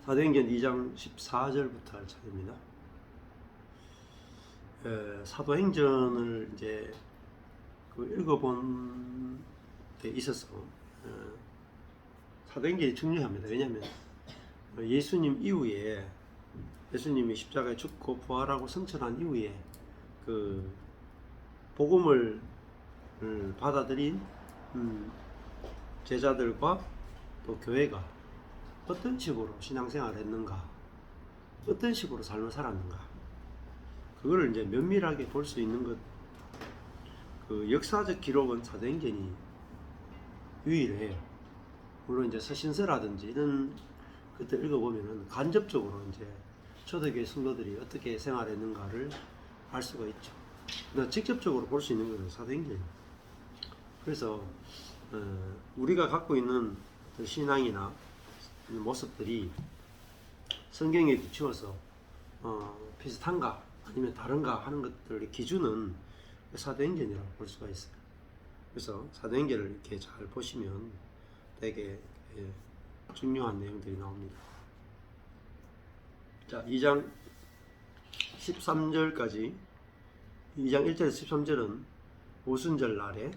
사도행전 2장 14절부터 할 차례입니다. 사도행전을 이제 읽어본 데 있어서 사도행전이 중요합니다. 왜냐하면 예수님 이후에 예수님이 십자가에 죽고 부활하고 승천한 이후에 그 복음을 받아들인 제자들과 또 교회가 어떤 식으로 신앙생활을 했는가, 어떤 식으로 삶을 살았는가, 그거를 이제 면밀하게 볼 수 있는 것, 그 역사적 기록은 사도행전이 유일해요. 물론 이제 서신서라든지 이런 것들 읽어보면은 간접적으로 이제 초대교회 성도들이 어떻게 생활했는가를 알 수가 있죠. 그러나 직접적으로 볼 수 있는 것은 사도행전입니다. 그래서 우리가 갖고 있는 신앙이나 모습들이 성경에 비추어서 비슷한가 아니면 다른가 하는 것들의 기준은 사도행전이라고 볼 수가 있어요. 그래서 사도행전을 이렇게 잘 보시면 되게 중요한 내용들이 나옵니다. 자, 2장 13절까지 2장 1절에서 13절은 오순절 날에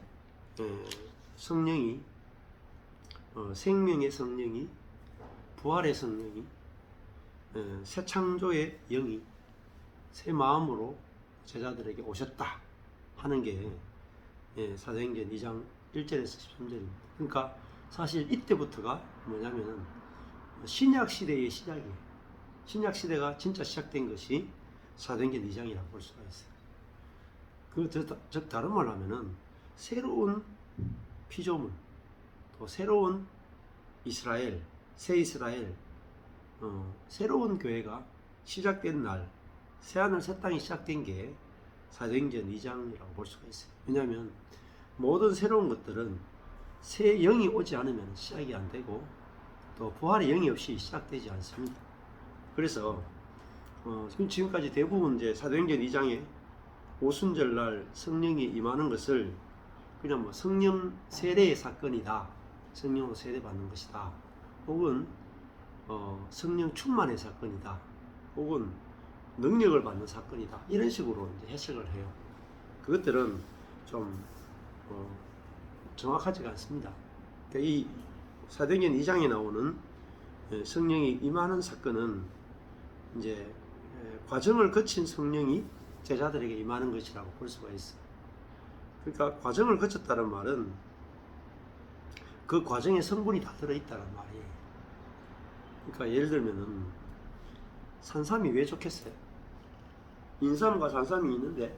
성령이 생명의 성령이 부활의 성령이 새 창조의 영이 새 마음으로 제자들에게 오셨다 하는 게 사도행전 2장 1절에서 13절입니다. 그러니까 사실 이때부터가 뭐냐면은 신약 시대의 시작이에요. 신약 시대가 진짜 시작된 것이 사도행전 2장이라고 볼 수가 있어요. 즉 다른 말로 하면은 새로운 피조물, 또 새로운 이스라엘, 새 이스라엘, 새로운 교회가 시작된 날, 새하늘 새 땅이 시작된 게 사도행전 2장이라고 볼 수가 있어요. 왜냐하면 모든 새로운 것들은 새 영이 오지 않으면 시작이 안 되고 또 부활의 영이 없이 시작되지 않습니다. 그래서 지금까지 대부분 이제 사도행전 2장에 오순절 날 성령이 임하는 것을 그냥 뭐 성령 세례의 사건이다, 성령으로 세례받는 것이다, 혹은 성령 충만의 사건이다, 혹은 능력을 받는 사건이다, 이런 식으로 이제 해석을 해요. 그것들은 좀 정확하지가 않습니다. 그러니까 이 사도행전 2장에 나오는 성령이 임하는 사건은 이제 과정을 거친 성령이 제자들에게 임하는 것이라고 볼 수가 있어요. 그러니까 과정을 거쳤다는 말은 그 과정에 성분이 다 들어있다는 말이에요. 그러니까 예를 들면은 산삼이 왜 좋겠어요? 인삼과 산삼이 있는데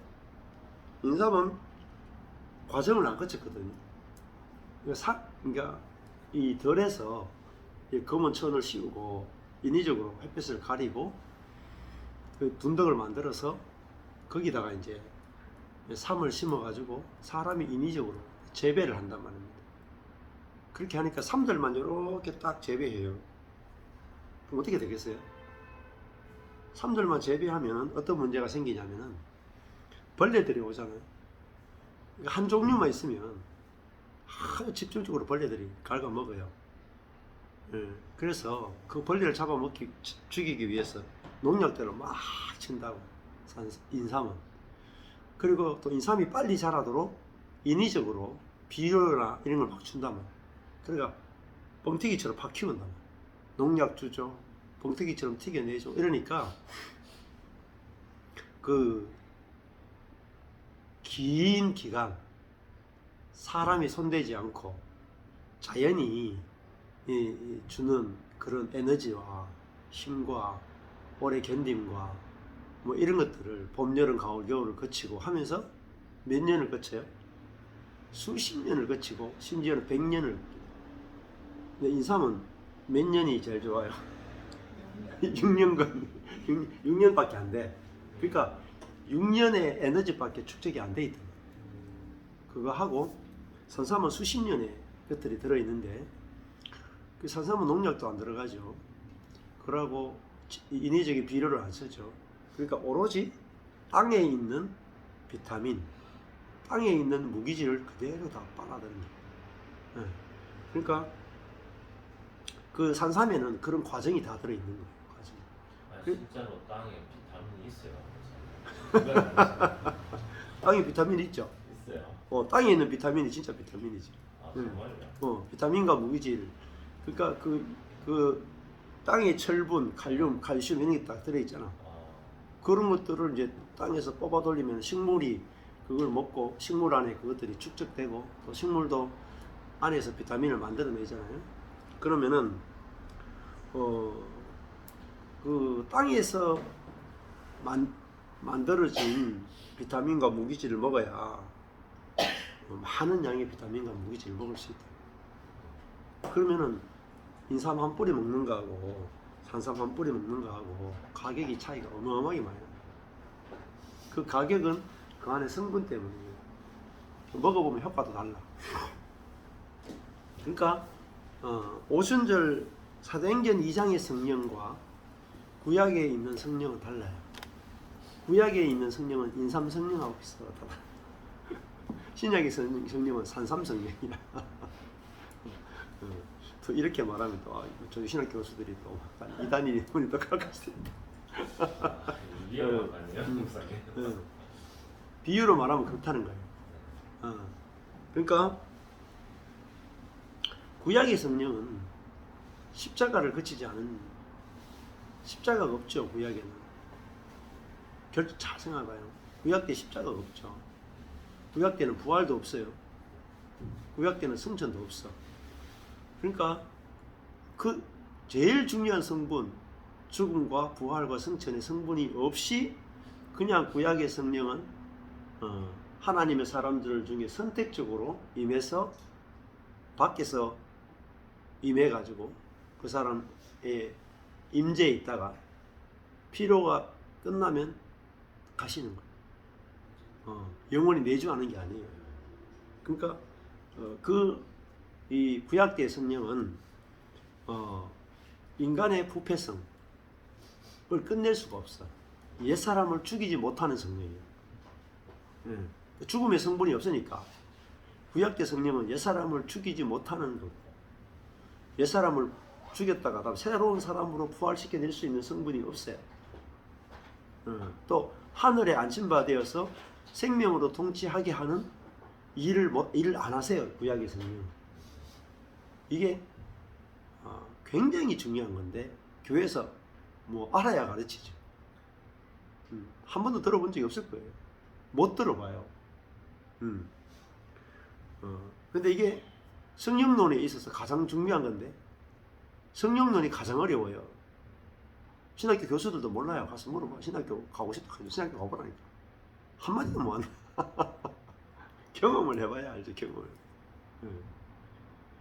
인삼은 과정을 안 거쳤거든요. 그러니까 이 덜에서 검은 천을 씌우고 인위적으로 햇빛을 가리고 그 둔덕을 만들어서 거기다가 이제 삼을 심어가지고 사람이 인위적으로 재배를 한단 말입니다. 그렇게 하니까 삼들만 이렇게 딱 재배해요. 그럼 어떻게 되겠어요? 삼들만 재배하면 어떤 문제가 생기냐면은 벌레들이 오잖아요. 한 종류만 있으면 아주 집중적으로 벌레들이 갉아먹어요. 그래서 그 벌레를 잡아먹기, 죽이기 위해서 농약들을 막 친다고, 인삼은. 그리고 또 인삼이 빨리 자라도록 인위적으로 비료나 이런 걸 막 준다면, 그러니까 뻥튀기처럼 팍 키운다면, 농약 주죠, 뻥튀기처럼 튀겨내죠. 이러니까 그 긴 기간 사람이 손대지 않고 자연이 주는 그런 에너지와 힘과 오래 견딤과 뭐 이런 것들을 봄, 여름, 가을, 겨울을 거치고 하면서 몇 년을 거쳐요? 수십 년을 거치고 심지어는 100년을. 근데 인삼은 몇 년이 제일 좋아요? 6년간 6년밖에 안 돼. 그러니까 6년의 에너지밖에 축적이 안 돼 있다. 그거 하고 산삼은 수십 년의 것들이 들어있는데 그 산삼은 농약도 안 들어가죠. 그러고 인위적인 비료를 안 쓰죠. 그러니까 오로지 땅에 있는 비타민, 땅에 있는 무기질을 그대로 다 빨아들입니다. 그러니까 그 산삼에는 그런 과정이 다 들어있는 거예요. 과정. 아, 진짜로 땅에 비타민이 있어요. 땅에 비타민이 있죠. 있어요. 땅에 있는 비타민이 진짜 비타민이지. 아 정말요? 비타민과 무기질. 그러니까 그 땅에 철분, 칼륨, 칼슘 이런 게 딱 들어있잖아. 그런 것들을 이제 땅에서 뽑아 돌리면 식물이 그걸 먹고 식물 안에 그것들이 축적되고 또 식물도 안에서 비타민을 만들어내잖아요. 그러면은 그 땅에서 만들어진 비타민과 무기질을 먹어야 많은 양의 비타민과 무기질을 먹을 수 있다. 그러면은 인삼 한 뿌리 먹는 거하고 산삼 한 뿌리 먹는 거하고 가격이 차이가 어마어마하게 많이 나요. 그 가격은 그 안에 성분 때문이에요. 먹어보면 효과도 달라. 그러니까 오순절 사도행전 2장의 성령과 구약에 있는 성령은 달라요. 구약에 있는 성령은 인삼 성령하고 비슷하다. 신약의 성령은 산삼 성령이라. 또 이렇게 말하면 또 저희 신학 교수들이 또 이단이 분이 또 그럴 수 있다. 위험한 거 아니에요? 비유로 말하면 그렇다는 거예요. 그러니까 구약의 성령은 십자가를 거치지 않은 십자가가 없죠. 구약에는 잘 생각해봐요. 구약 때 십자가가 없죠. 구약 때는 부활도 없어요. 구약 때는 승천도 없어. 그러니까 그 제일 중요한 성분, 죽음과 부활과 승천의 성분이 없이 그냥 구약의 성령은 하나님의 사람들 중에 선택적으로 임해서 밖에서 임해가지고 그 사람의 임재에 있다가 피로가 끝나면 가시는 거예요. 영원히 내주하는 게 아니에요. 그러니까 이 구약 때 성령은 인간의 부패성을 끝낼 수가 없어. 옛 사람을 죽이지 못하는 성령이에요. 죽음의 성분이 없으니까 구약 때 성령은 옛 사람을 죽이지 못하는 것, 옛 사람을 죽였다가 새로운 사람으로 부활시켜낼 수 있는 성분이 없어요. 또 하늘에 안심받아서 생명으로 통치하게 하는 일을 안 하세요. 구약의 성령. 이게 굉장히 중요한 건데 교회에서 알아야 가르치죠. 한 번도 들어본 적이 없을 거예요. 못 들어봐요. 근데 이게 성령론에 있어서 가장 중요한 건데 성령론이 가장 어려워요. 신학교 교수들도 몰라요. 가서 물어봐. 신학교 가고 싶다. 신학교 가보라니까. 한마디도 못 한다. 경험을 해봐야 알죠. 경험을.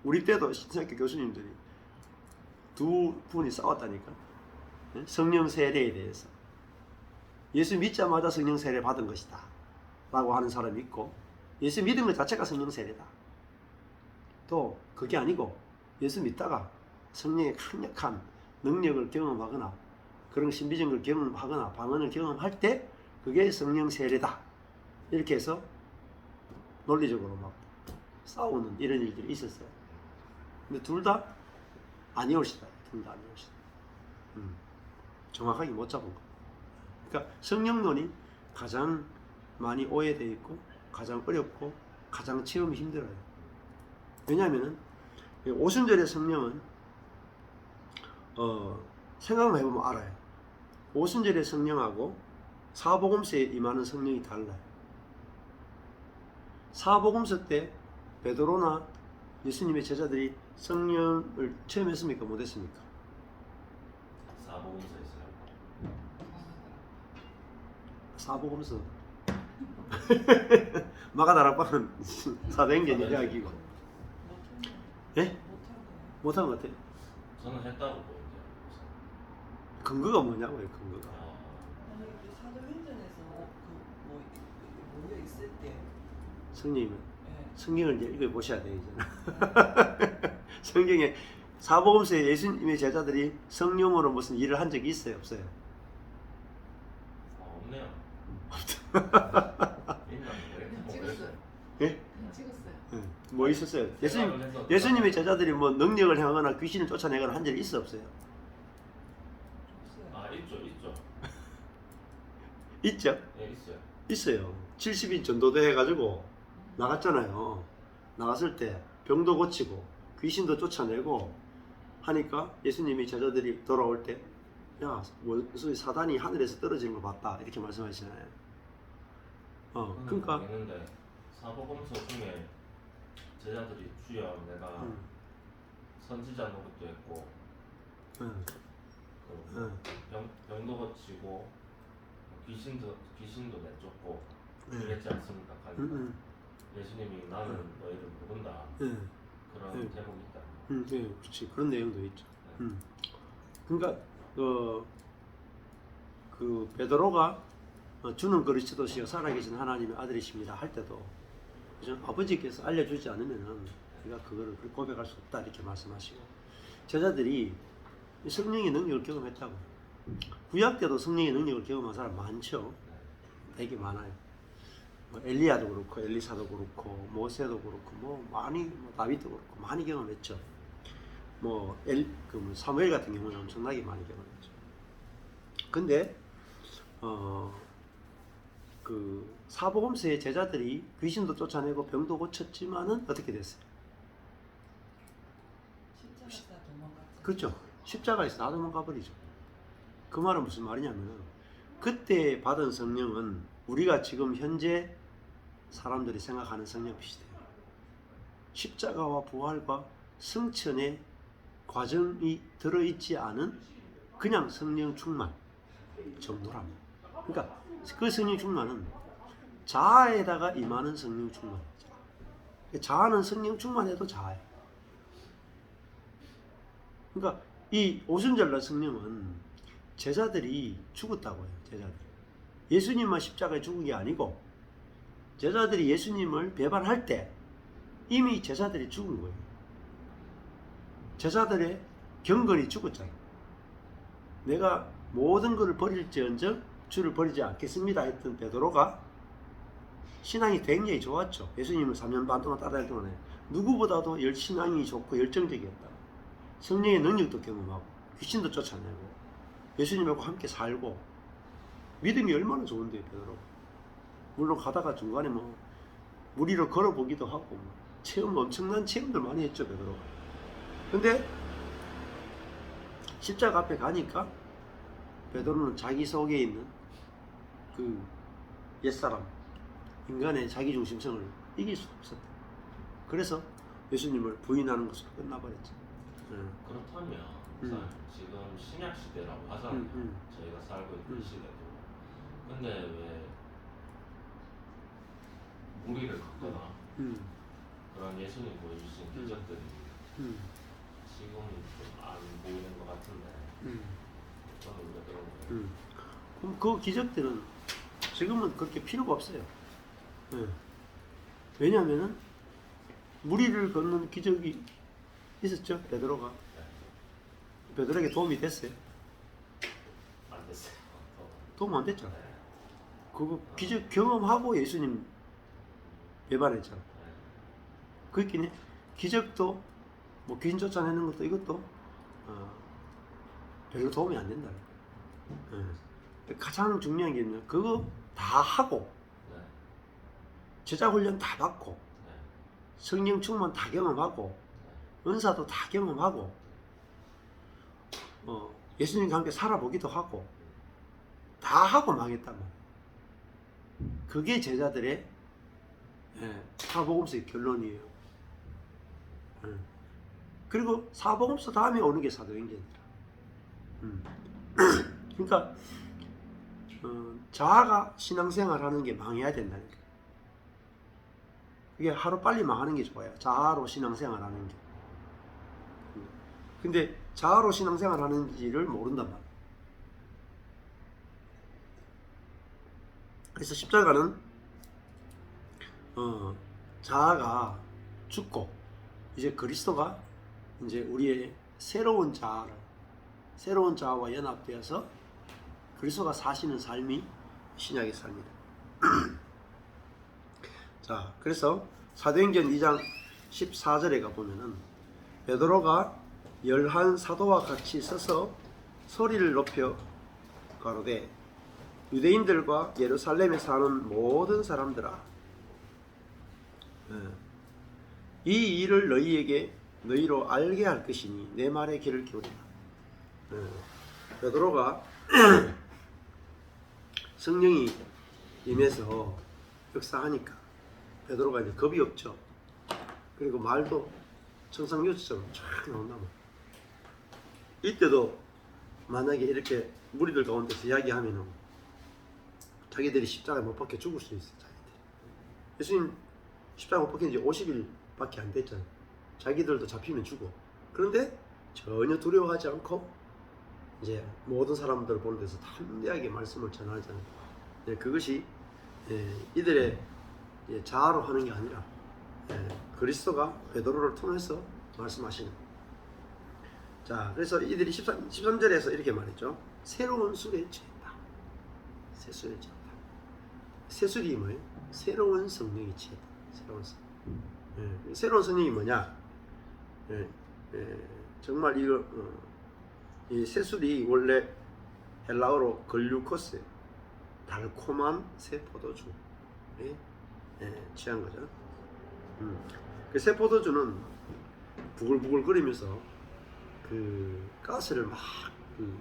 우리 때도 신학교 교수님들이 두 분이 싸웠다니까. 성령 세례에 대해서. 예수 믿자마자 성령 세례 받은 것이다 라고 하는 사람이 있고, 예수 믿은 것 자체가 성령 세례다. 또 그게 아니고 예수 믿다가 성령의 강력한 능력을 경험하거나 그런 신비적인 걸 경험하거나 방언을 경험할 때 그게 성령 세례다. 이렇게 해서 논리적으로 막 싸우는 이런 일들이 있었어요. 근데 둘 다 아니올시다. 둘 다 아니올시다. 정확하게 못 잡은 거. 그러니까 성령론이 가장 많이 오해되어 있고 가장 어렵고 가장 체험이 힘들어요. 왜냐하면 오순절의 성령은 생각만 해보면 알아요. 오순절의 성령하고 사복음서에 임하는 성령이 달라요. 사복음서 때 베드로나 예수님의 제자들이 성령을 체험했습니까? 못했습니까? 사복음서 있어요. 사복음서 마가다락방은 사도행전 이야기고. 예? 못한 것 같아요. 저는 했다고 보는데. 근거가 뭐냐고요? 근거가. 아니 사도행전에서 모여 있을 때 성령이면 예. 성경을 이제 읽어보셔야 돼요. 성경에 사복음서에 예수님의 제자들이 성령으로 무슨 일을 한 적이 있어요? 없어요? 없네요. 있나? 그냥 찍었어요. 예? 그냥 찍었어요. 예. 뭐 있었어요? 생각은 했었죠. 예수님의 제자들이 뭐 능력을 행하거나 귀신을 쫓아내거나 한 적이 있어 없어요? 아 있죠. 있죠? 예 있어요. 있어요. 70인 전도대 해가지고 나갔잖아요. 나갔을 때 병도 고치고 귀신도 쫓아내고 하니까 예수님이 제자들이 돌아올 때, 야, 원수 사단이 하늘에서 떨어지는 거 봤다 이렇게 말씀하시잖아요. 그러니까 있는데 사복음서 중에 제자들이 주여 내가 선지자 노릇도 했고 응, 그 응, 병도 고치고 귀신도 내쫓고 응, 이랬지 않습니까? 하니까 응, 예수님이 나는 너희를 모른다 응, 그런 응. 제목이 있다. 응, 네, 그렇지. 그런 내용도 있죠. 네. 그러니까 그 베드로가 주는 그리스도시요 살아계신 하나님의 아들이십니다 할 때도 그죠? 아버지께서 알려주지 않으면은 우리가 그거를 고백할 수 없다 이렇게 말씀하시고, 제자들이 성령의 능력을 경험했다고. 구약 때도 성령의 능력을 경험한 사람 많죠. 되게 많아요. 뭐 엘리야도 그렇고 엘리사도 그렇고 모세도 그렇고 뭐 많이 다윗도 그렇고 많이 경험했죠. 사무엘 같은 경우는 엄청나게 많이 경험했죠. 근데 그 사복음서의 제자들이 귀신도 쫓아내고 병도 고쳤지만은 어떻게 됐어요? 십자가에서 도망갔죠. 그렇죠. 십자가에서 다 도망가 버리죠. 그 말은 무슨 말이냐면은 그때 받은 성령은 우리가 지금 현재 사람들이 생각하는 성령 비슷해요. 십자가와 부활과 승천의 과정이 들어있지 않은 그냥 성령 충만 정도랍니다. 그러니까 그 성령 충만은 자아에다가 임하는 성령 충만이죠. 자아는 성령 충만해도 자아예요. 그러니까 이 오순절날 성령은 제자들이 죽었다고 해요. 제자들이 예수님만 십자가에 죽은 게 아니고 제자들이 예수님을 배반할 때 이미 제자들이 죽은 거예요. 제자들의 경건이 죽었잖아요. 내가 모든 것을 버릴지언정 주를 버리지 않겠습니다 했던 베드로가 신앙이 굉장히 좋았죠. 예수님을 3년 반 동안 따라할 동안에 누구보다도 신앙이 좋고 열정적이었다. 성령의 능력도 경험하고 귀신도 쫓아내고 예수님하고 함께 살고 믿음이 얼마나 좋은데요, 베드로. 물론 가다가 중간에 물 위로 걸어보기도 하고 엄청난 체험들 많이 했죠, 베드로가. 근데 십자가 앞에 가니까 베드로는 자기 속에 있는 그 옛사람, 인간의 자기중심성을 이길 수 없었다. 그래서 예수님을 부인하는 것으로 끝나버렸죠. 그렇다면 지금 신약 시대라고 하잖아요. 저희가 살고 있는 이 시대도. 근데 왜 무리를 걷거나 그런 예수님 보여주신 기적들이 지금은 좀 안 보이는 것 같은데 저는 왜 그런 거예요? 그럼 그 기적들은 지금은 그렇게 필요가 없어요. 왜냐하면은 무리를 걷는 기적이 있었죠. 베드로가. 베드로에게 도움이 됐어요? 안 됐어요. 도움 안 됐죠. 그거 기적 경험하고 예수님 배반했잖아. 그렇긴 해. 기적도 귀신 쫓아내는 것도 이것도 별로 도움이 안 된다. 가장 중요한 게 뭐냐, 그거 다 하고 제자 훈련 다 받고 성령 충만 다 경험하고 은사도 다 경험하고 예수님과 함께 살아보기도 하고 다 하고 망했단 말이야. 그게 제자들의 사복음서의 결론이에요. 그리고 사복음서 다음에 오는 게 사도행전이라. 그러니까 자아가 신앙생활하는 게 망해야 된다니까. 그게 하루 빨리 망하는 게 좋아요. 자아로 신앙생활하는 게. 근데 자아로 신앙생활하는지를 모른단 말이야. 그래서 십자가는 자아가 죽고 이제 그리스도가 이제 우리의 새로운 자아와 연합되어서 그리스도가 사시는 삶이 신약의 삶이다. 자, 그래서 사도행전 2장 14절에 가보면은 베드로가 열한 사도와 같이 서서 소리를 높여 가로되 유대인들과 예루살렘에 사는 모든 사람들아, 이 일을 너희로 알게 할 것이니 내 말에 귀를 기울이라. 베드로가 성령이 임해서 역사하니까 베드로가 이제 겁이 없죠. 그리고 말도 천상유수처럼 쫙 나온다. 이때도 만약에 이렇게 무리들 가운데서 이야기하면은 자기들이 십자가에 못 박혀 죽을 수 있어요. 자기들이. 예수님 십자가 못 박힌 지 50일밖에 안 됐잖아요. 자기들도 잡히면 죽어. 그런데 전혀 두려워하지 않고 이제 모든 사람들을 보는 데서 담대하게 말씀을 전하잖아요. 그것이 이들의 자아로 하는 게 아니라 그리스도가 베드로를 통해서 말씀하시는. 자, 그래서 이들이 13절에서 이렇게 말했죠. 새로운 술에 취했다. 새 술에 취했다. 새 술이 뭐예요? 새로운 성령이 취했다. 새로운 성령. 새로운 성령이 뭐냐? 정말 이거 이 새 술이 원래 헬라어로 글루코스예요. 달콤한 새 포도주. 취한 거죠. 그 새 포도주는 부글부글 끓이면서 그 가스를 막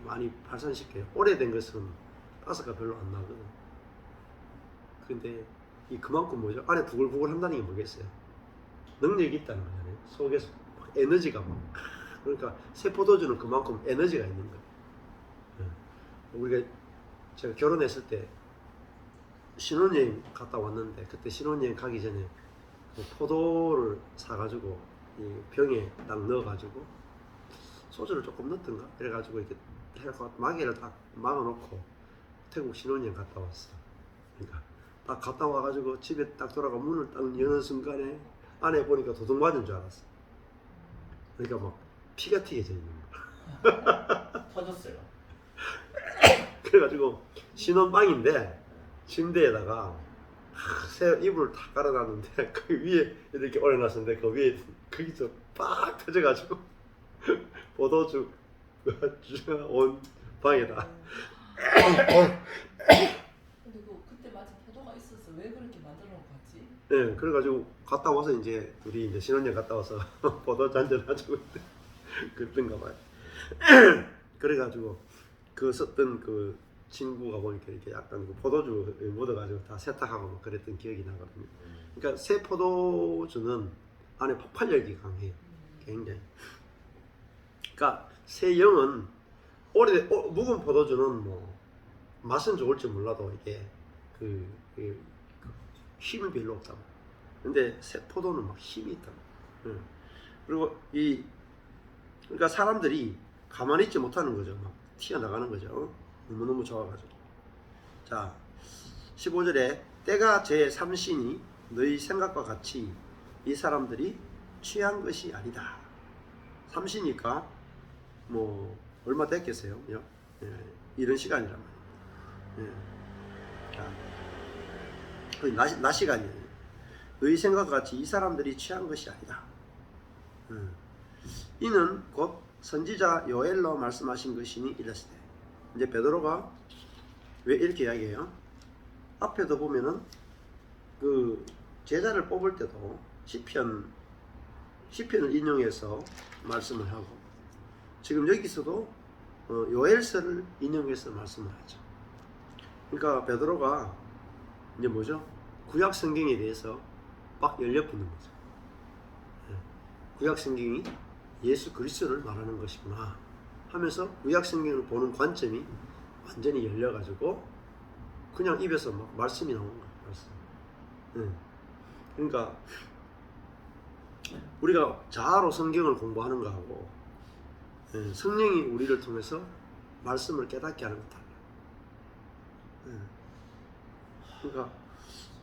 많이 발산시켜요. 오래된 것은 가스가 별로 안 나거든. 근데 이 그만큼 뭐죠? 안에 부글부글 한다는 게 뭐겠어요? 능력이 있다는 거잖아요. 속에서 에너지가 막. 그러니까 새 포도주는 그만큼 에너지가 있는 거예요. 우리가 제가 결혼했을 때 신혼여행 갔다 왔는데, 그때 신혼여행 가기 전에 포도를 사가지고 이 병에 딱 넣어가지고 소주를 조금 넣던가 그래가지고 이렇게 해갖고 마개를 딱 막아놓고 태국 신혼여행 갔다 왔어. 그러니까 딱 갔다 와가지고 집에 딱 돌아가 문을 딱 여는 순간에 안에 보니까 도둑 맞은 줄 알았어. 그러니까 막 피가 튀게 져 있는 거야. 터졌어요. 그래가지고 신혼방인데 침대에다가 새 이불을 다 깔아놨는데 그 위에 이렇게 올려놨었는데 그 위에 거기서 빡 터져가지고 포도주 온 방에다. 근데 그때 마침 포도가 있어서 왜 그렇게 만들어 놓았지? 네, 그래가지고 갔다 와서 이제 우리 이제 신혼여행 갔다 와서 포도 잔들 가지고 그랬던가 봐요. 그래가지고 그 썼던 그 친구가 보니까 이렇게 약간 그 포도주 묻어가지고 다 세탁하고 막 그랬던 기억이 나거든요. 그러니까 새 포도주는 안에 폭발력이 강해요. 굉장히. 그러니까 새 영은 묵은 포도주는 뭐 맛은 좋을지 몰라도 이게 그 힘이 별로 없다고. 근데 새 포도는 막 힘이 있다고. 그리고 그러니까 사람들이 가만히 있지 못하는 거죠. 막 튀어나가는 거죠. 너무너무 좋아가지고. 자, 15절에 때가 제 3신이 너희 생각과 같이 이 사람들이 취한 것이 아니다. 3시니까 뭐 얼마 됐겠어요? 이런 시간이란 말이에요. 자, 거의 낮 시간이에요. 너희 생각과 같이 이 사람들이 취한 것이 아니다. 이는 곧 선지자 요엘로 말씀하신 것이니 이랬으되. 이제 베드로가 왜 이렇게 이야기해요? 앞에도 보면은 그 제자를 뽑을 때도 시편을 인용해서 말씀을 하고, 지금 여기서도 요엘서를 인용해서 말씀을 하죠. 그러니까 베드로가 이제 뭐죠? 구약 성경에 대해서 막 열려붙는 거죠. 구약 성경이 예수 그리스도를 말하는 것이구나 하면서 구약 성경을 보는 관점이 완전히 열려가지고 그냥 입에서 막 말씀이 나오는 거예요. 말씀. 그러니까 우리가 자아로 성경을 공부하는 거하고 성령이 우리를 통해서 말씀을 깨닫게 하는 것 달라요. 그러니까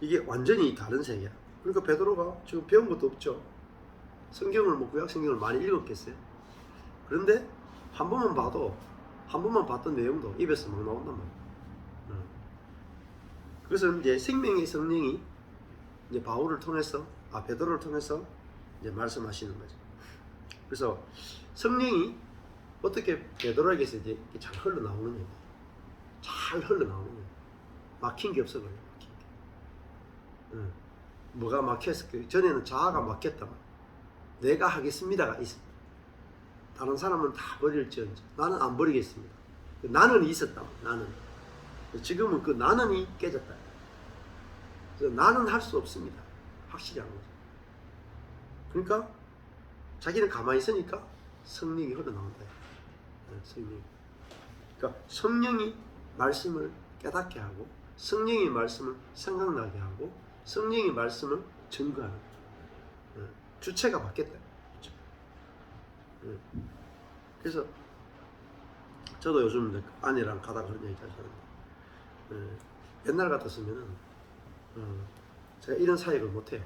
이게 완전히 다른 세계야. 그러니까 베드로가 지금 배운 것도 없죠. 성경을 뭐 구약 성경을 많이 읽었겠어요. 그런데 한 번만 봤던 내용도 입에서 막 나온단 말이에요. 그래서 이제 생명의 성령이 이제 베드로를 통해서 이제 말씀하시는 거죠. 그래서 성령이 어떻게 베드로에게서 이제 이렇게 잘 흘러나오느냐, 잘 흘러나오느냐, 막힌 게 없어 버려요. 막힌 게. 뭐가 막혔어? 전에는 자아가 막혔다만 내가 하겠습니다가 있어. 다른 사람은 다 버릴지언정 나는 안 버리겠습니다. 나는 있었다. 나는. 지금은 그 나는이 깨졌다. 그래서 나는 할 수 없습니다. 확실히 한 거죠. 그러니까 자기는 가만히 있으니까 성령이 흘러나온다. 성령. 그러니까 성령이 말씀을 깨닫게 하고, 성령이 말씀을 생각나게 하고, 성령이 말씀을 증거하는. 주체가 바뀌었다. 그래서 저도 요즘 아내랑 가다가 그런 얘기 자주 하는데, 옛날 같았으면은 제가 이런 사역을 못해요.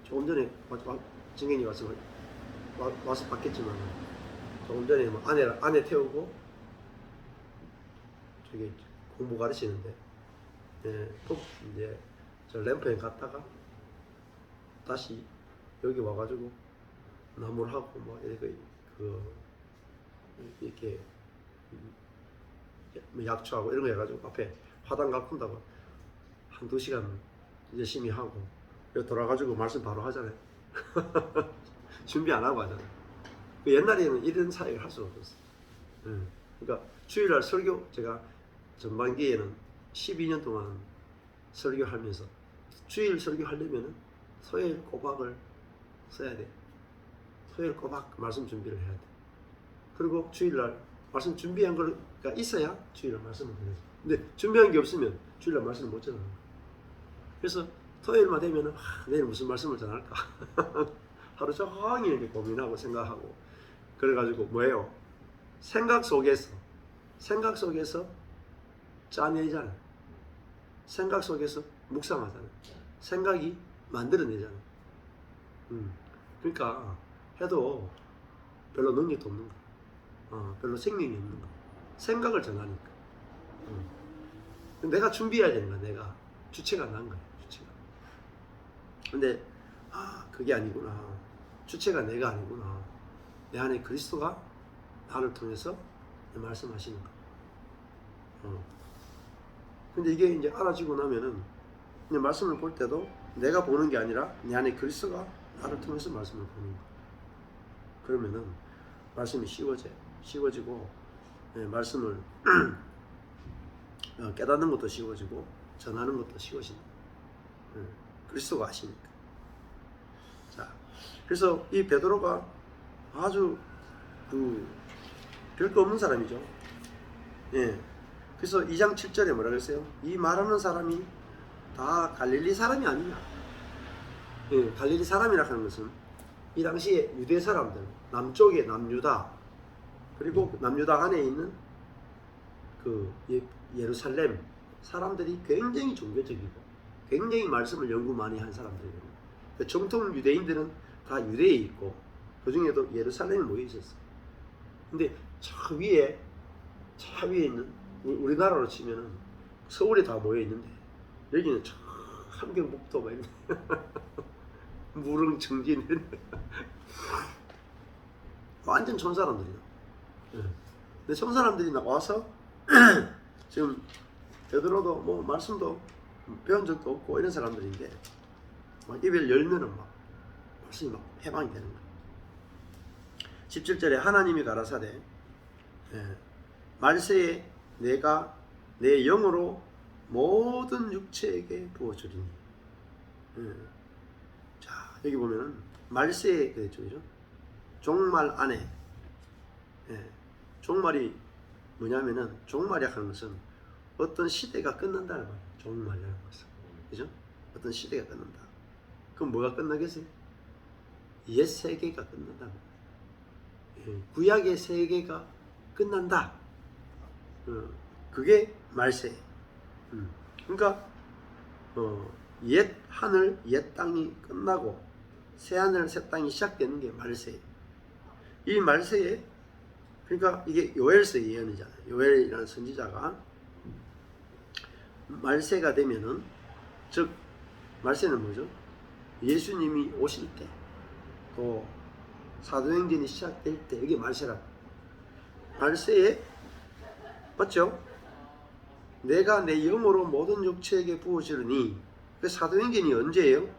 조금 전에 증인이 와서 봤겠지만, 조금 전에 뭐 아내 태우고 저기 공부 가르치는데, 이제 저 램프에 갔다가 다시 여기 와가지고 나무를 하고 뭐 이렇게 약초하고 이런 거 해가지고 앞에 화단 가꾼다고 한두 시간 열심히 하고 여기 돌아가지고 말씀 바로 하잖아요. 준비 안 하고 하잖아요. 옛날에는 이런 사역을 할 수가 없었어요. 그러니까 주일날 설교, 제가 전반기에는 12년 동안 설교하면서 주일 설교하려면은 토요일 꼬박을 써야 돼. 토요일 꼬박 말씀 준비를 해야 돼. 그리고 주일날 말씀 준비한 거가 있어야 주일날 말씀을 드려요. 근데 준비한 게 없으면 주일날 말씀을 못 전하는 거예요. 그래서 토요일만 되면은 내일 무슨 말씀을 전할까? 하루 종일 이렇게 고민하고 생각하고, 그래가지고 뭐예요? 생각 속에서 짜내잖아. 생각 속에서 묵상하잖아. 생각이 만들어내잖아. 그러니까 해도 별로 능력도 없는 거야. 별로 생명이 없는 거야. 생각을 전하니까. 내가 준비해야 되는 거야. 내가 주체가 난 거야. 주체가. 근데 그게 아니구나. 주체가 내가 아니구나. 내 안에 그리스도가 나를 통해서 말씀하시는 거야. 근데 이게 이제 알아지고 나면은 이제 말씀을 볼 때도 내가 보는 게 아니라 내 안에 그리스도가 나를 통해서 말씀을 보는 거야. 그러면은 말씀이 쉬워지고, 말씀을 깨닫는 것도 쉬워지고 전하는 것도 쉬워진다. 그리스도가 아시니까. 자, 그래서 이 베드로가 아주 별거 없는 사람이죠. 그래서 2장 7절에 뭐라 그랬어요? 이 말하는 사람이 다 갈릴리 사람이 아니냐. 갈릴리 사람이라 하는 것은 이 당시에 유대 사람들, 남쪽의 남유다, 그리고 남유다 안에 있는 그 예루살렘 사람들이 굉장히 종교적이고 굉장히 말씀을 연구 많이 한 사람들이거든요. 정통 유대인들은 다 유대에 있고 그 중에도 예루살렘에 모여 있었어요. 근데 저 위에 있는, 우리나라로 치면은 서울에 다 모여 있는데 여기는 저 함경북도 막 있는 무릉청진 이런 완전 촌사람들이야. 근데 촌사람들이 와서 지금 베드로도 뭐 말씀도 배운 적도 없고 이런 사람들인데 막 입을 열면은 막 말씀이 막 해방이 되는 거야. 17절에 하나님이 가라사대 말세에 내가 내 영으로 모든 육체에게 부어주리니. 자, 여기 보면은 말세에 그랬죠, 그죠? 종말 안에. 종말이 뭐냐면은, 종말이라 하는 것은 어떤 시대가 끝난다는 말이에요. 종말이라는 것은, 그죠? 어떤 시대가 끝난다. 그럼 뭐가 끝나겠어요? 옛 세계가 끝난다. 구약의 세계가 끝난다. 그게 말세. 그러니까 옛 하늘, 옛 땅이 끝나고 새 하늘, 새 땅이 시작되는 게 말세. 이 말세에, 그러니까 이게 요엘서 예언이잖아요. 요엘이라는 선지자가 말세가 되면은, 즉 말세는 뭐죠? 예수님이 오실 때, 또 사도행전이 시작될 때, 이게 말세라. 말세에 맞죠? 내가 내 영으로 모든 육체에게 부어주리니, 그 사도행전이 언제예요?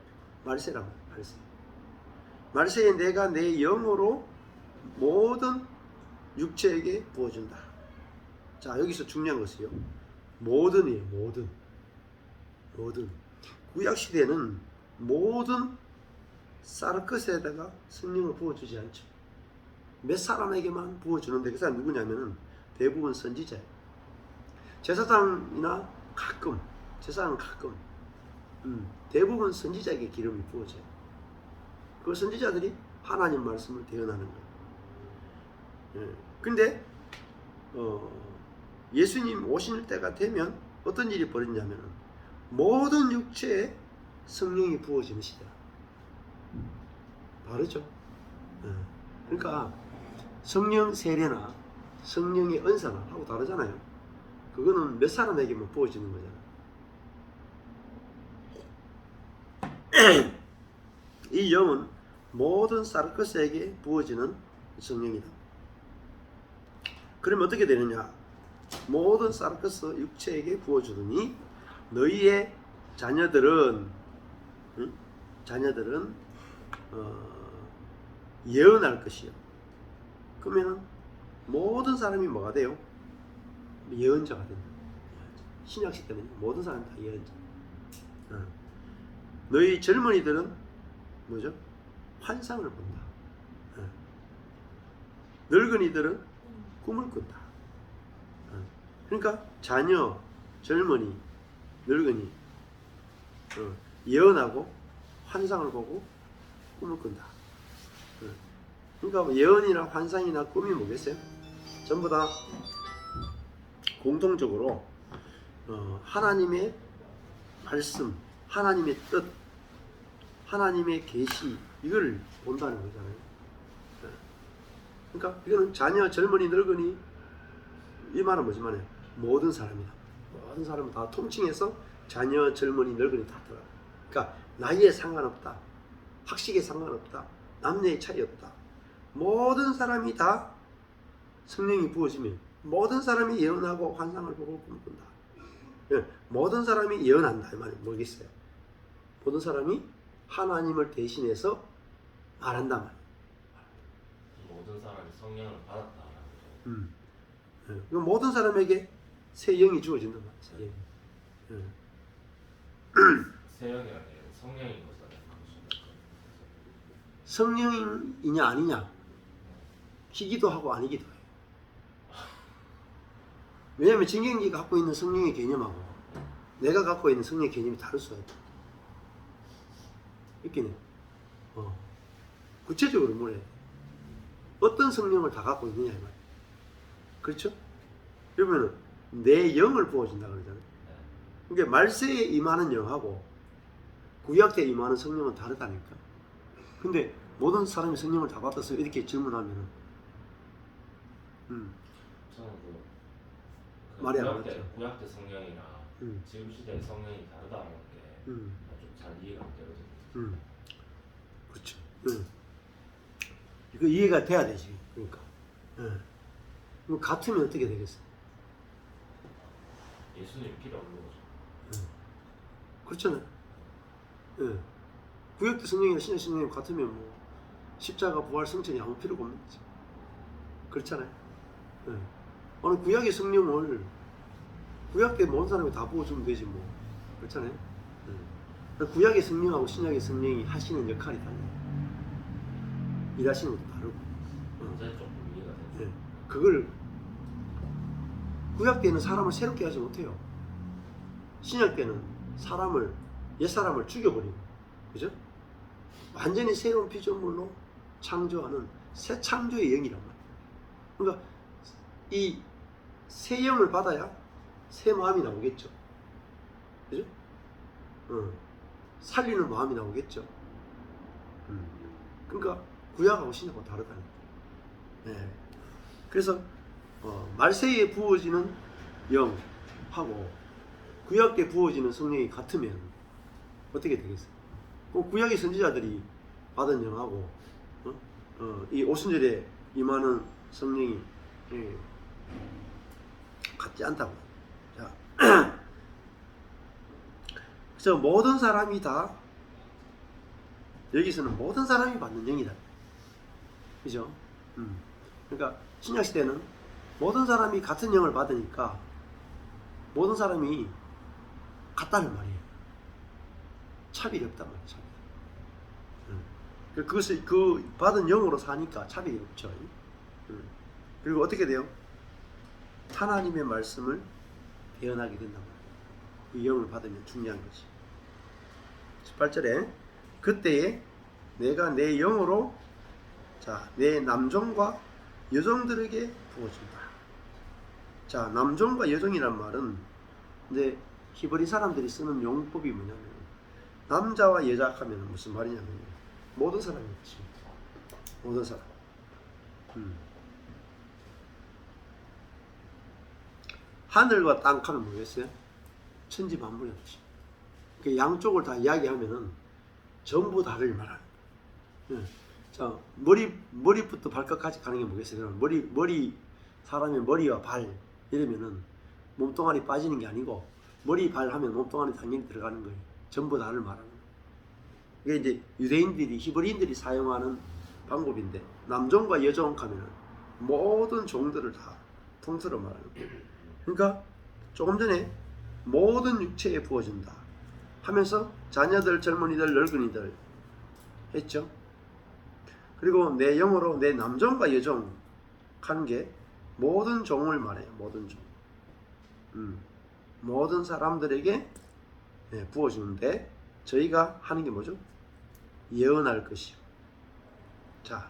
말세라고. 말세. 말세에 내가 내 영으로 모든 육체에게 부어준다. 자, 여기서 중요한 것이요, 모든이에요. 모든. 구약 시대는 모든 사르크스에다가 성령을 부어주지 않죠. 몇 사람에게만 부어주는데, 그 사람 누구냐면은 대부분 선지자예요. 제사장이나 가끔, 제사장은 가끔, 대부분 선지자에게 기름이 부어져요. 그 선지자들이 하나님 말씀을 대언하는 거예요. 근데 예수님 오실 때가 되면 어떤 일이 벌어지냐면은 모든 육체에 성령이 부어지는 시대야. 다르죠? 그러니까 성령 세례나 성령의 은사나 하고 다르잖아요. 그거는 몇 사람에게만 부어지는 거잖아요. 이 영은 모든 사르크스에게 부어지는 성령이다. 그러면 어떻게 되느냐? 모든 사르크스 육체에게 부어주더니 너희의 자녀들은 예언할 것이요. 그러면 모든 사람이 뭐가 돼요? 예언자가 된다. 신약시 때는 모든 사람이 다 예언자. 너희 젊은이들은 뭐죠? 환상을 본다. 늙은이들은 꿈을 꾼다. 그러니까 자녀, 젊은이, 늙은이 예언하고 환상을 보고 꿈을 꾼다. 그러니까 예언이나 환상이나 꿈이 뭐겠어요? 전부 다 공통적으로 하나님의 말씀, 하나님의 뜻, 하나님의 계시, 이걸 본다는 거잖아요. 그러니까 이거는 자녀, 젊은이, 늙은이, 이 말은 뭐지만 모든 사람이다. 모든 사람은 다 통칭해서 자녀, 젊은이, 늙은이 다 들어가. 그러니까 나이에 상관없다, 학식에 상관없다, 남녀의 차이 없다. 모든 사람이 다 성령이 부어지면 모든 사람이 예언하고 환상을 보고 꿈을 꾼다. 모든 사람이 예언한다 이 말이 뭐겠어요? 모든 사람이 하나님을 대신해서 말한단 말이에요. 모든 사람이 성령을 받았다. 모든 사람에게 새 영이 주어진단 말이에요. 새 영이라는 게 성령인 것이다. 성령이냐 아니냐, 기기도 하고 아니기도 해요. 왜냐하면 진경기가 갖고 있는 성령의 개념하고 내가 갖고 있는 성령의 개념이 다를 수가 있다. 있긴 해요. 구체적으로 뭐래? 어떤 성령을 다 갖고 있느냐 이 말이에요. 그렇죠? 그러면은 내 영을 부어준다 그러잖아요. 그러니까 말세에 임하는 영하고 구약 때 임하는 성령은 다르다니까. 근데 모든 사람이 성령을 다 받아서 이렇게 질문하면은 저는 말이 안 맞죠. 구약 때 성령이랑 지금 시대의 성령이 다르다는 게 좀 잘 이해가 안 되거든요. 그렇죠. 이거 이해가 돼야 되지. 그러니까. 그럼 같으면 어떻게 되겠어? 예수님 필요 없는 거죠. 그렇잖아요. 구약 때 성령이랑 신약 성령이 같으면 뭐 십자가 부활 성천이 아무 필요가 없는 거지. 그렇잖아요. 어느 구약의 성령을 구약 때 모든 사람이 다 부어주면 되지 뭐. 그렇잖아요. 구약의 성령하고 신약의 성령이 하시는 역할이 달라요. 일하시는 것도 다르고. 이제 조금 이해가 되죠. 그걸 구약 때는 사람을 새롭게 하지 못해요. 신약 때는 옛 사람을 죽여버리고, 그죠? 완전히 새로운 피조물로 창조하는 새 창조의 영이란 말이에요. 그러니까 이 새 영을 받아야 새 마음이 나오겠죠. 그죠? 살리는 마음이 나오겠죠. 그러니까 구약하고 신약하고 다르다니까. 그래서 말세에 부어지는 영하고 구약 때 부어지는 성령이 같으면 어떻게 되겠어요? 그 구약의 선지자들이 받은 영하고 이 오순절에 임하는 성령이 같지 않다고. 자, 그래서 모든 사람이 다 여기서는 모든 사람이 받는 영이다. 그죠? 그러니까 신약 시대는 모든 사람이 같은 영을 받으니까 모든 사람이 같다는 말이에요. 차별이 없단 말이에요. 차별. 그것을 그 받은 영으로 사니까 차별이 없죠. 그리고 어떻게 돼요? 하나님의 말씀을 대언하게 된단 말이에요. 그 영을 받으면 중요한 것이. 18절에 그때에 내가 내 영으로 내 남종과 여종들에게 부어준다. 자, 남종과 여종이란 말은 이제 히브리 사람들이 쓰는 용법이 뭐냐면 남자와 여자 하면 무슨 말이냐면 모든 사람이지. 모든 사람. 하늘과 땅 하면 뭐겠어요? 천지 만물이었지. 그 양쪽을 다 이야기하면은 전부 다를 말하는 거예요. 자, 머리부터 발끝까지 가는 게 뭐겠어요? 머리 사람의 머리와 발 이러면은 몸뚱아리 빠지는 게 아니고 머리 발 하면 몸뚱아리 당연히 들어가는 거예요. 전부 다를 말하는 거예요. 이게 이제 유대인들이 히브리인들이 사용하는 방법인데 남종과 여종 하면은 모든 종들을 다 통틀어 말하는 거예요. 그러니까 조금 전에 모든 육체에 부어준다 하면서 자녀들, 젊은이들, 늙은이들 했죠. 그리고 내 영으로 내 남종과 여종 하는 게 모든 종을 말해요. 모든 종. 모든 사람들에게 부어주는데 저희가 하는 게 뭐죠? 예언할 것이요. 자,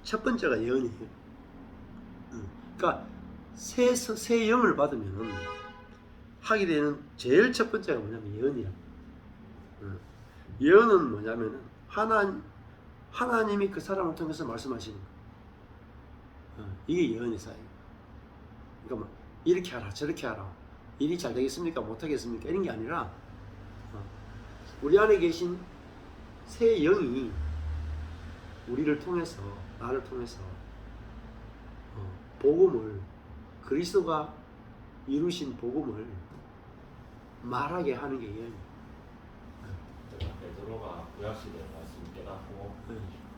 첫 번째가 예언이에요. 그러니까 새 영을 받으면 하게 되는 제일 첫 번째가 뭐냐면 예언이야. 예언은 뭐냐면 하나님이 그 사람을 통해서 말씀하시는 거예요. 이게 예언의 사예요. 그러니까 뭐 이렇게 하라 저렇게 하라 일이 잘 되겠습니까 못하겠습니까 이런 게 아니라 우리 안에 계신 새 영이 우리를 통해서 나를 통해서 복음을 그리스도가 이루신 복음을 말하게 하는 게 예언이에요. 베드로가 구약시대 말씀 깨닫고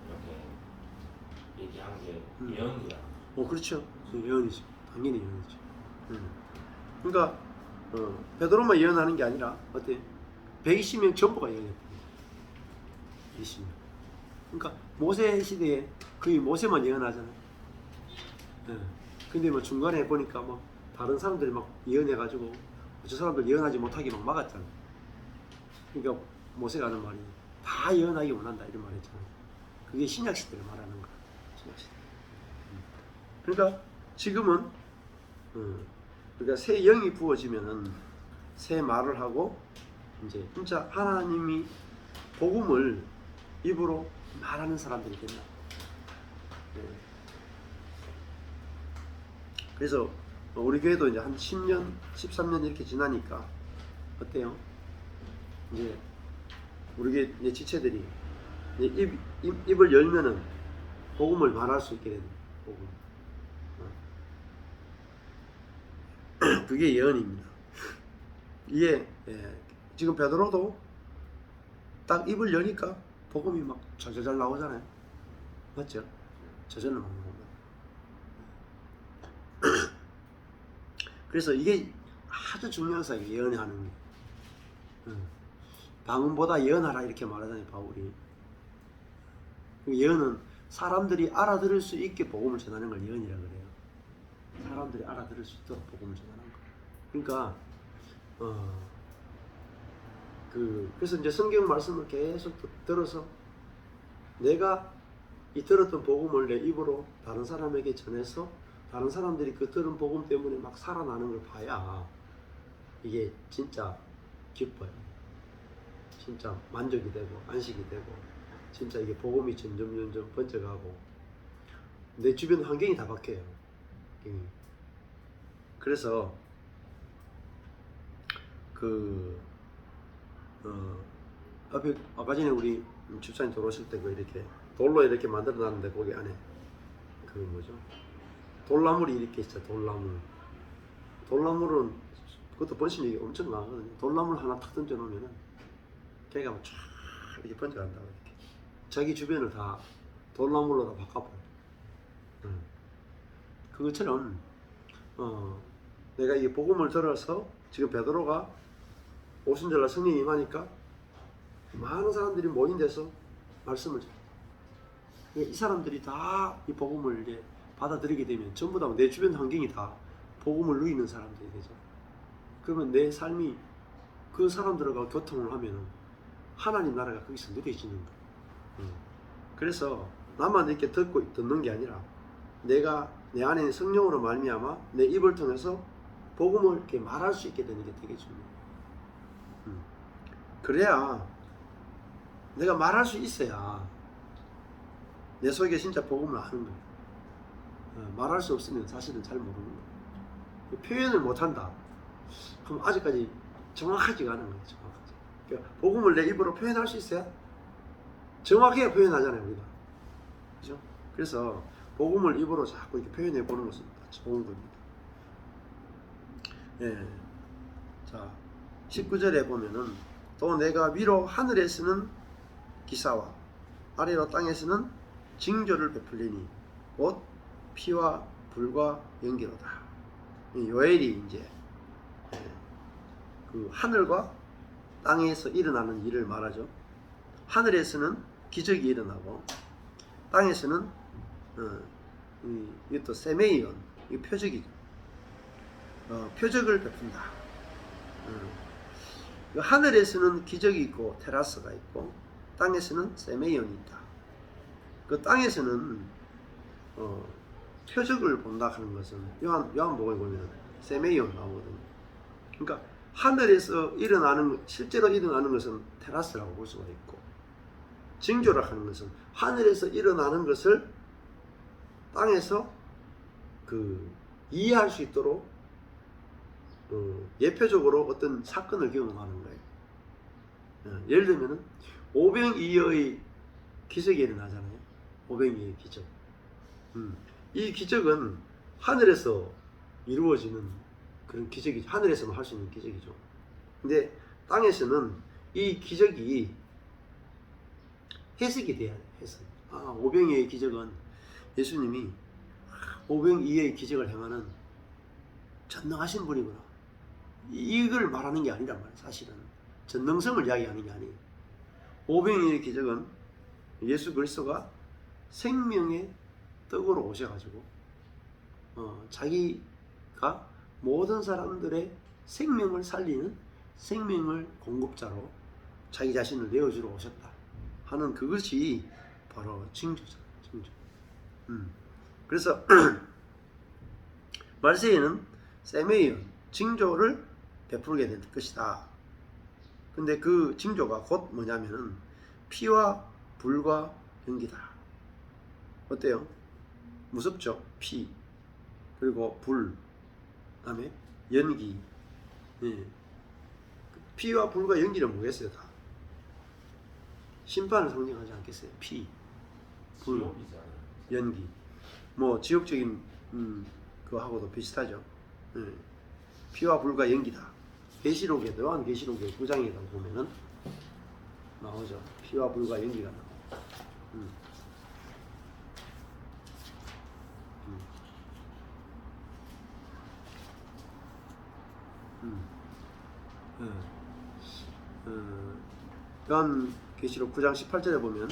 이렇게 얘기한 게 예언이야. 그렇죠. 예언이죠. 당연히 예언이죠. 그러니까 베드로만 예언하는 게 아니라 어때? 120명 전부가 예언했답니다. 120명. 그러니까 모세 시대에 거의 모세만 예언하잖아요. 근데 뭐 중간에 보니까 뭐 다른 사람들이 막 예언해가지고 저 사람들 예언하지 못하게 막 막았잖아요. 그러니까 모세가 하는 말이 다 예언하기 원한다 이런 말이잖아요. 그게 신약 시대를 말하는 거야. 신약 시대. 그러니까 지금은 그러니까 새 영이 부어지면은 새 말을 하고 이제 진짜 하나님이 복음을 입으로 말하는 사람들이 된다. 그래서 우리 교회도 이제 한 10년, 13년 이렇게 지나니까 어때요? 이제 우리 교회 이제 지체들이 이제 입을 열면은 복음을 말할 수 있게 되는 복음. 그게 예언입니다. 이게 지금 베드로도 딱 입을 여니까 복음이 막 잘잘 나오잖아요. 맞죠? 저절로 먹는 겁니다. 그래서 이게 아주 중요한 사역이에요. 예언하는 게. 방언보다 예언하라 이렇게 말하잖아요. 바울이. 예언은 사람들이 알아들을 수 있게 복음을 전하는 걸 예언이라 그래요. 사람들이 알아들을 수 있도록 복음을 전하는 거. 그러니까 그래서 이제 성경 말씀을 계속 들어서 내가 이 들었던 복음을 내 입으로 다른 사람에게 전해서 다른 사람들이 그 들은 복음 때문에 막 살아나는 걸 봐야 이게 진짜 기뻐요. 진짜 만족이 되고 안식이 되고 진짜 이게 복음이 점점 번져가고 내 주변 환경이 다 바뀌어요. 그래서 앞에 아까 전에 우리 집사님 돌아오실 때 그 이렇게 돌로 이렇게 만들어 놨는데 거기 안에 그 뭐죠? 돌나물이 이렇게 있어. 돌나물은 그것도 번식력이 엄청 강하거든요. 돌나물 하나 탁 던져 놓으면은 걔가 쫙 이렇게 번져간다고 이렇게. 자기 주변을 다 돌나물로 다 바꿔버려. 그것처럼 내가 이 복음을 들어서 지금 베드로가 오순절날 성령이 임하니까 많은 사람들이 모인 데서 말씀을 전해. 이 사람들이 다 이 복음을 이제 받아들이게 되면 전부 다 내 주변 환경이 다 복음을 누리는 사람들이 되죠. 그러면 내 삶이 그 사람들과 교통을 하면은 하나님 나라가 거기서 느껴지는 거예요. 그래서 나만 이렇게 듣는 게 아니라 내가 내 안에 있는 성령으로 말미암아 내 입을 통해서 복음을 이렇게 말할 수 있게 되는 게 되게 중요해요. 그래야 내가 말할 수 있어야 내 속에 진짜 복음을 아는 거예요. 말할 수 없으면 사실은 잘 모르는 거예요. 표현을 못한다. 그럼 아직까지 정확하지가 않은 거예요. 정확하지. 그러니까 복음을 내 입으로 표현할 수 있어야 정확하게 표현하잖아요, 우리가. 그죠? 그래서 복음을 입으로 자꾸 이렇게 표현해 보는 것은 좋은 겁니다. 예. 자, 19절에 보면은 또 내가 위로 하늘에서는 기사와 아래로 땅에서는 징조를 베풀리니 곧 피와 불과 연기로다. 요엘이 이제 그 하늘과 땅에서 일어나는 일을 말하죠. 하늘에서는 기적이 일어나고 땅에서는 이것도 세메이온, 이 표적이죠. 표적을 베푼다. 하늘에서는 기적이 있고 테라스가 있고 땅에서는 세메이온이 있다. 그 땅에서는 표적을 본다 하는 것은 요한복음에 보면 세메이온 나오거든요. 그러니까 하늘에서 일어나는 실제로 일어나는 것은 테라스라고 볼 수가 있고 징조라 하는 것은 하늘에서 일어나는 것을 땅에서 그 이해할 수 있도록 예표적으로 어떤 사건을 경험하는 거예요. 예를 들면은 오병이어의 기적이 일어나잖아요. 오병이어의 기적. 이 기적은 하늘에서 이루어지는 그런 기적이죠. 하늘에서만 할 수 있는 기적이죠. 근데 땅에서는 이 기적이 해석이 돼야 돼요. 해석. 오병이어의 기적은 예수님이 오병이어의 기적을 행하는 전능하신 분이구나. 이걸 말하는 게 아니란 말이에요. 사실은 전능성을 이야기하는 게 아니에요. 오병이어의 기적은 예수 그리스도가 생명의 떡으로 오셔가지고 자기가 모든 사람들의 생명을 살리는 생명을 공급자로 자기 자신을 내어주러 오셨다 하는 그것이 바로 징조잖아요. 징조. 그래서 말세에는 세메이온 징조를 베풀게 될 것이다. 근데 그 징조가 곧 뭐냐면은 피와 불과 연기다. 어때요? 무섭죠? 피 그리고 불 그다음에 연기. 예. 피와 불과 연기는 뭐겠어요? 다 심판을 상징하지 않겠어요? 피, 불, 연기. 뭐 지역적인 그거하고도 비슷하죠. 예. 피와 불과 연기다. 계시록에 요한 계시록의 9장에 보면은 나오죠. 피와 불과 연기가 나와요. 요한 계시록 9장 18절에 보면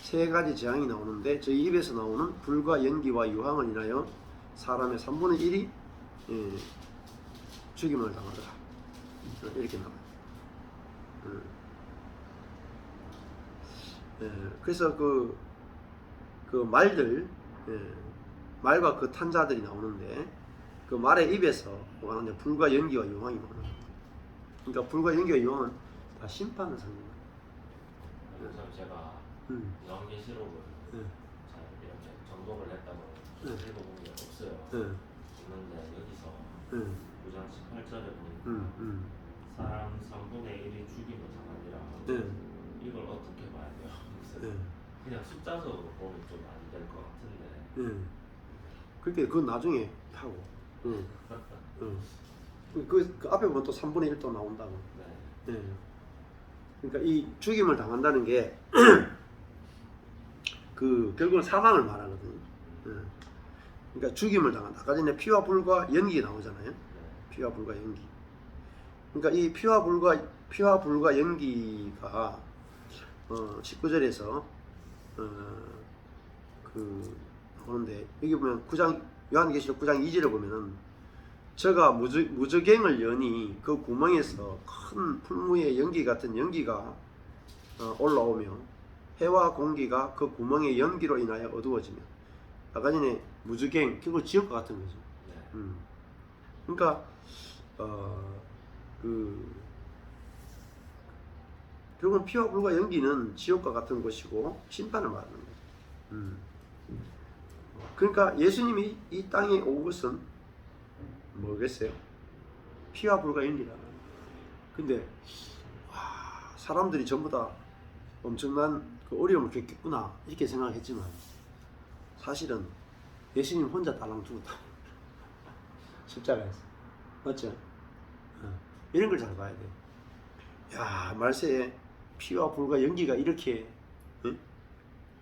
세 가지 재앙이 나오는데 저희 입에서 나오는 불과 연기와 유황을 인하여 사람의 3분의 1이 죽임을 당하더라. 이렇게 나와요. 그래서 그 말들, 말과 그 탄자들이 나오는데 그 말의 입에서 불과 연기와 유황이 나오는 거예요. 그러니까 불과 연기와 유황은 다 심판을 상징합니다. 그래서 제가 요한계시록을 잘 이렇게 정독을 했다고 읽어본 게 없어요. 있는데 여기서 9장 18절에 보니까 사람 3분의 1이 죽임을 당하니라. 네. 이걸 어떻게 봐야 돼요? 그래서 네. 그냥 숫자적으로 보면 좀 안 될 것 같은데. 네. 그렇게 그건 나중에 하고. 응. 응. 그 앞에 보면 또 3분의 1 또 나온다고. 네. 네. 그러니까 이 죽임을 당한다는 게 그 결국은 사망을 말하거든요. 네. 그러니까 죽임을 당한다. 아까 전에 피와 불과 연기 나오잖아요. 네. 피와 불과 연기. 그러니까 이 피와 불과 연기가 19절에서 그 나오는데 여기 보면 9장 요한계시록 9장 2절에 보면은 저가 무저갱을 여니 그 구멍에서 큰 풀무의 연기 같은 연기가 올라오며 해와 공기가 그 구멍의 연기로 인하여 어두워지며 아까 전에 무저갱 결국 지옥과 같은 거죠. 네. 그러니까 결국은 피와 불과 연기는 지옥과 같은 것이고 심판을 말하는 거죠. 그러니까 예수님이 이 땅에 온 것은 뭐겠어요? 피와 불과 연기다. 근데 사람들이 전부 다 엄청난 그 어려움을 겪겠구나 이렇게 생각했지만 사실은 예수님 혼자 달랑 죽었다. 십자가에서. 맞죠? 이런 걸 잘 봐야 돼요. 야, 말세에 피와 불과 연기가 이렇게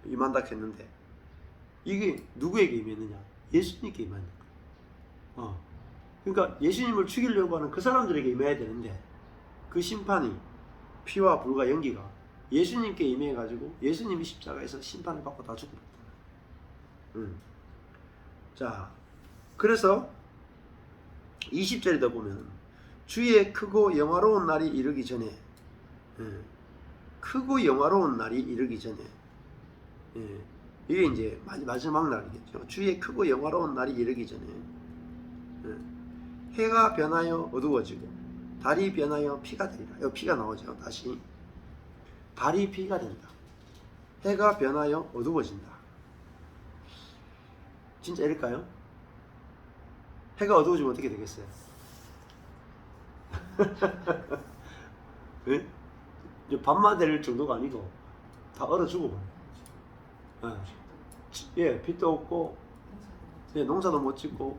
임한다 했는데 이게 누구에게 임했느냐? 예수님께 임하는 거예요. 그러니까 예수님을 죽이려고 하는 그 사람들에게 임해야 되는데 그 심판이 피와 불과 연기가 예수님께 임해가지고 예수님이 십자가에서 심판을 받고 다 죽었다. 자, 그래서 20절에도 보면 주의 크고 영화로운 날이 이르기 전에 크고 영화로운 날이 이르기 전에 이게 이제 마지막 날이겠죠. 주의 크고 영화로운 날이 이르기 전에 해가 변하여 어두워지고 달이 변하여 피가 되리라. 여기 피가 나오죠. 다시 달이 피가 된다. 해가 변하여 어두워진다. 진짜 이럴까요? 해가 어두워지면 어떻게 되겠어요? 네? 밤만 될 정도가 아니고 다 얼어 죽어버려요. 예, 빛도 없고 예, 농사도 못 짓고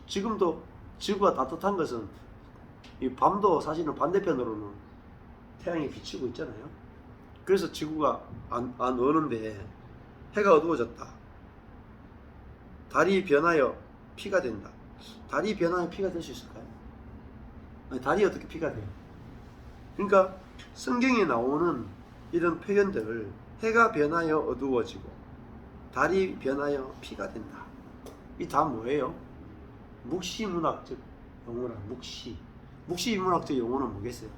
지금도 지구가 따뜻한 것은 이 밤도 사실은 반대편으로는 태양이 비치고 있잖아요. 그래서 지구가 안 어는데 해가 어두워졌다. 달이 변하여 피가 된다. 달이 변하여 피가 될 수 있을까요? 아니, 달이 어떻게 피가 돼요? 그러니까 성경에 나오는 이런 표현들 해가 변하여 어두워지고 달이 변하여 피가 된다. 이 다 뭐예요? 묵시문학적 용어라. 묵시문학적 용어는 뭐겠어요?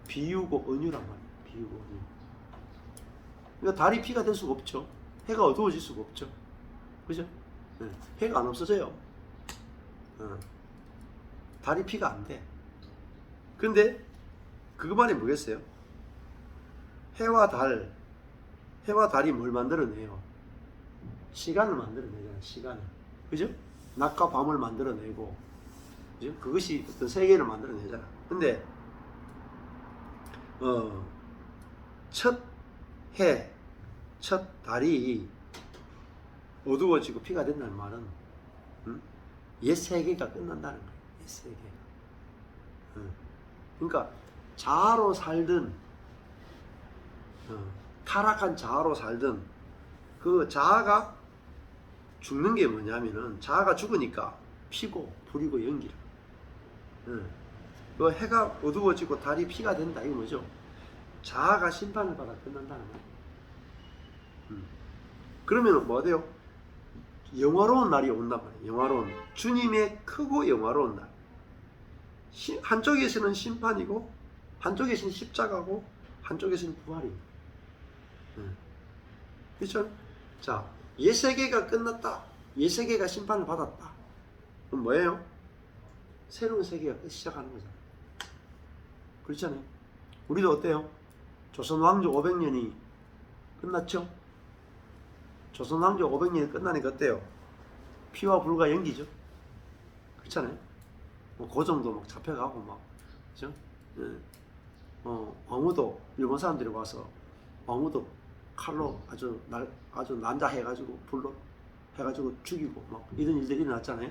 비유고 은유란 말이에요. 비유고 은유. 그러니까 달이 피가 될 수가 없죠. 해가 어두워질 수가 없죠. 그죠? 네. 해가 안 없어져요. 달이 피가 안 돼. 근데 그거 말이 뭐겠어요? 해와 달이 뭘 만들어내요? 시간을 만들어내잖아요. 시간을. 그죠? 낮과 밤을 만들어내고, 그죠? 그것이 어떤 세계를 만들어내잖아. 근데 첫 해, 첫 달이 어두워지고 피가 된다는 말은 옛 세계가 끝난다는 거예요. 옛 세계. 그러니까 자아로 살든 타락한 자아로 살든 그 자아가 죽는 게 뭐냐면은 자아가 죽으니까 피고 불이고 연기라. 그 해가 어두워지고 달이 피가 된다. 이거 뭐죠? 자아가 심판을 받아 끝난다는 거예요. 그러면 뭐 돼요? 영화로운 날이 온단 말이에요. 영화로운 주님의 크고 영화로운 날. 한쪽에서는 심판이고 한쪽에서는 십자가고 한쪽에서는 부활입니다. 그렇죠? 자, 옛세계가 끝났다. 옛세계가 심판을 받았다. 그럼 뭐예요? 새로운 세계가 시작하는 거잖아요. 그렇잖아요. 우리도 어때요? 조선 왕조 500년이 끝났죠? 조선 왕조 500년이 끝나니까 어때요? 피와 불과 연기죠? 그렇잖아요. 뭐 고정도 막 잡혀가고 막 그죠? 예. 아무도 일본 사람들이 와서 아무도 칼로 아주 난자해가지고 불로 해가지고 죽이고 막 이런 일들이 일어났잖아요.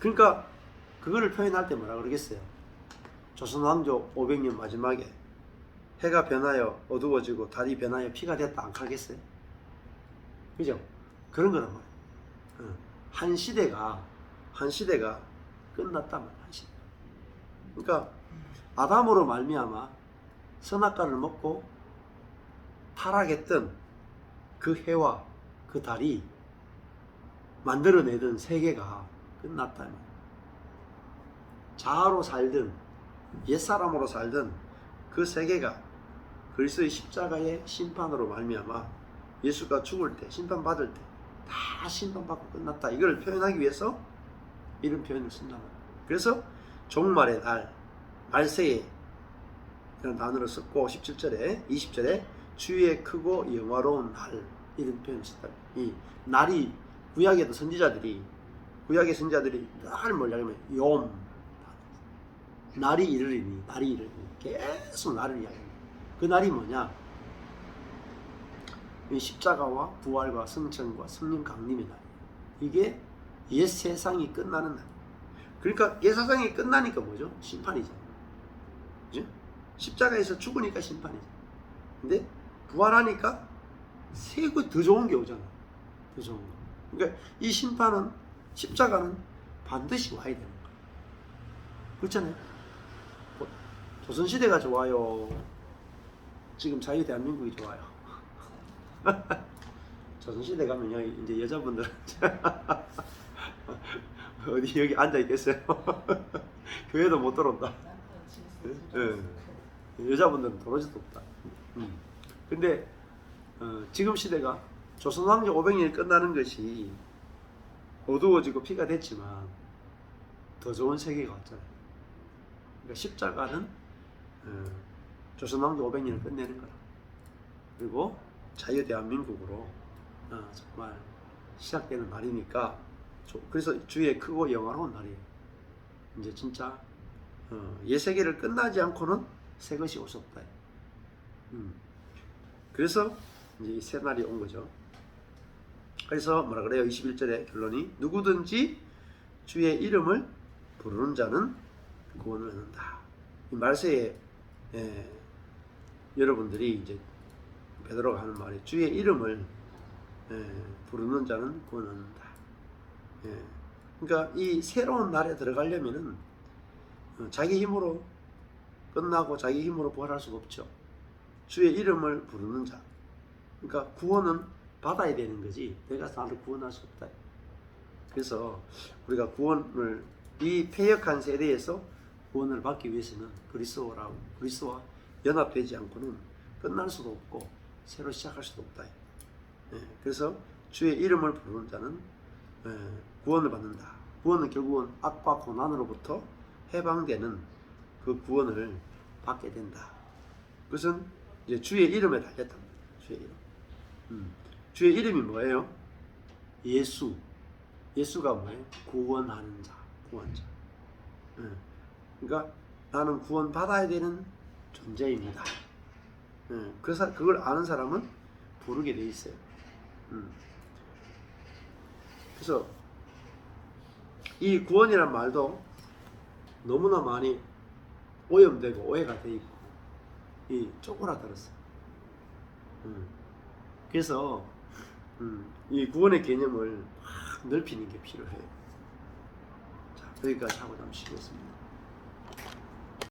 그러니까 그거를 표현할 때 뭐라 그러겠어요? 조선왕조 500년 마지막에 해가 변하여 어두워지고 달이 변하여 피가 됐다 안 하겠어요? 그죠? 그런 거란 말이에요. 한 시대가 끝났단 말이에요. 한 시대. 그러니까 아담으로 말미암아 선악과를 먹고 타락했던 그 해와 그 달이 만들어내던 세계가 끝났다 말이에요. 자아로 살던 옛사람으로 살던 그 세계가 그리스도의 십자가의 심판으로 말미암아 예수가 죽을 때 심판받을 때 다 심판받고 끝났다. 이걸 표현하기 위해서 이런 표현을 쓴단 말이에요. 그래서 종말의 날, 말세에 이런 단어를 썼고 17절에 20절에 주의 크고 영화로운 날 이런 표현을 썼다. 이 날이 구약의 선지자들이 늘 뭐냐면 날이 이르리니 계속 날을 이야기합니다. 그 날이 뭐냐? 이 십자가와 부활과 승천과 성령 강림의 날. 이게 옛 세상이 끝나는 날. 그러니까 옛 세상이 끝나니까 뭐죠? 심판이죠. 그죠? 십자가에서 죽으니까 심판이죠. 근데 부활하니까 새고 더 좋은 게 오잖아. 더 좋은 거. 그러니까 이 십자가는 반드시 와야 되는 거야. 그렇잖아요. 조선시대가 좋아요? 지금 자유대한민국이 좋아요? 조선시대 가면요, 이제 여자분들 어디 여기 앉아 있겠어요? 교회도 못 들어온다. 여자분들은 도로지도 없다. 근데 지금 시대가 조선왕조 500년이 끝나는 것이 어두워지고 피가 됐지만 더 좋은 세계가 왔잖아요. 그러니까 십자가는 조선왕조 500년을 끝내는 거라. 그리고 자유대한민국으로 정말 시작되는 날이니까 그래서 주의 크고 영화로운 날이에요. 이제 진짜 옛 세계를 끝나지 않고는 새 것이 올 수 없다. 그래서 이제 이 새 날이 온 거죠. 그래서 뭐라 그래요? 21절의 결론이 누구든지 주의 이름을 부르는 자는 구원을 얻는다. 이 말세에 여러분들이 이제 베드로가 하는 말이 주의 이름을 부르는 자는 구원을 얻는다. 그러니까 이 새로운 날에 들어가려면은 자기 힘으로 끝나고 자기 힘으로 부활할 수가 없죠. 주의 이름을 부르는 자. 그러니까 구원은 받아야 되는 거지 내가 나를 구원할 수 없다. 그래서 우리가 구원을 이 패역한 세대에서 구원을 받기 위해서는 그리스도와 연합되지 않고는 끝날 수도 없고 새로 시작할 수도 없다. 그래서 주의 이름을 부르는 자는 구원을 받는다. 구원은 결국은 악과 고난으로부터 해방되는 그 구원을 받게 된다. 그것은 이제 주의 이름에 달렸다. 주의 이름. 주의 이름이 뭐예요? 예수. 예수가 뭐예요? 구원하는 자, 구원자. 그러니까 나는 구원 받아야 되는 존재입니다. 그래서 그걸 아는 사람은 부르게 돼 있어요. 그래서 이 구원이란 말도 너무나 많이 오염되고 오해가 돼 있고 이 쪼그라들었어요. 그래서 이 구원의 개념을 확 넓히는 게 필요해요. 자, 여기까지 하고 잠시 쉬겠습니다.